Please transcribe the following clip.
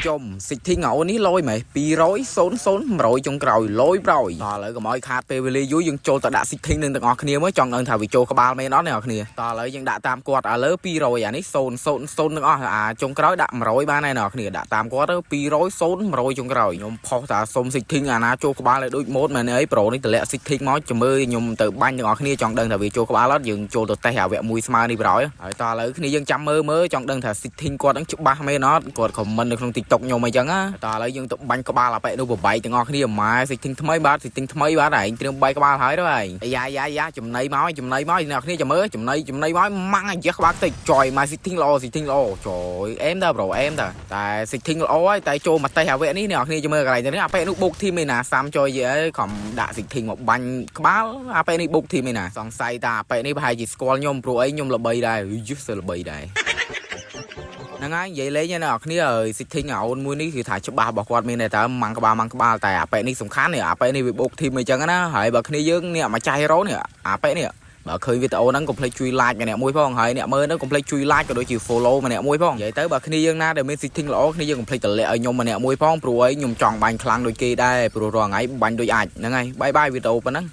chôm xịt thiên ngậu ní lôi mày pi rối xốn rồi trong còi lôi rồi tao lại có mọi khát pe về dưới dương trôi tao đã xịt thiên nên tao ngọt kia mới chọn ơn thảo vì trôi có ba mấy nó này kia tao lại dương đã tam quạt lỡ pi rồi ní xốn nó trong còi đạm rồi ba này nọ kia đã tam quạt đó pi rối xốn rồi trong còi nhom phò tao xôm xịt thiên na trôi có ba lại đôi mốt mà ấy pro ní từ lẹ xịt thiên mói chùm ơi nhom từ ban ngọt kia chọn đơn thảo vì trôi có ba lót dương trôi từ tay hào vẹo mùi smart đi rồi tao lại kia dương chăm mơ mới chọn đơn thảo xịt thiên quạt đang chụp ba mấy nó quạtของมันក្នុង TikTok ខ្ញុំអីចឹងតើឥឡូវយើងទៅបាញ់ក្បាលអាប៉ែនោះបបែកទាំងអស់គ្នាម៉ែសិទិញថ្មីបាទសិទិញថ្មីបាទឯងត្រៀមបែកក្បាលហើយទៅឯងយ៉ាចំណៃមកអ្នកគ្នាចាំមើលចំណៃមកម៉ាំងអាយះក្បាលតិចចយម៉ែសិទិញល្អចយអេមតើប្រូអេមតើតែសិទិញល្អហើយតែចូលមកតេះអាវៈនេះអ្នកគ្នាចាំមើលកន្លែងនេះអាប៉ែនោះបុកធីមឯណាសាំចយយីខំដាក់សិទិញមកបាញ់ក្បាលអាប៉ែនេះបុកធីមឯណាសង្ស័យតាអាប៉ែនេះប្រហែលជាស្គាល់ខ្ញុំព្រោះអីខ្ញុំល្បីដែរយឹសល្បីដែរហ្នឹងហើយនិយាយលេងណាអ្នកគ្នាអើយសិទ្ធិញអូនមួយនេះគឺថាច្បាស់របស់គាត់មានតែតើម៉ាំងក្បាលតែអាប៉ែនេះសំខាន់នេះអាប៉ែនេះវាបូកធីមអញ្ចឹងណាហើយបើគ្នាយើងនេះម្ចាស់ហេរ៉ូនេះអាប៉ែនេះបើឃើញវីដេអូហ្នឹងកុំភ្លេចជួយ like ម្នាក់មួយផងហើយអ្នកមើលហ្នឹងកុំភ្លេចជួយ like ក៏ដូចជា follow ម្នាក់មួយផងនិយាយទៅបើគ្នាយើងណាដែលមានសិទ្ធិញល្អគ្នាយើងកុំភ្លេចតម្លាក់ឲ្យខ្ញុំម្នាក់មួយផងព្រោះអីខ្ញុំចង់បាញ់ខ្លាំងដូចគេដែរព្រោះរាល់ថ្ងៃបាញ់ដូចអាចហ្នឹងហើយបាយវីដេអូប៉ុណ្ណឹង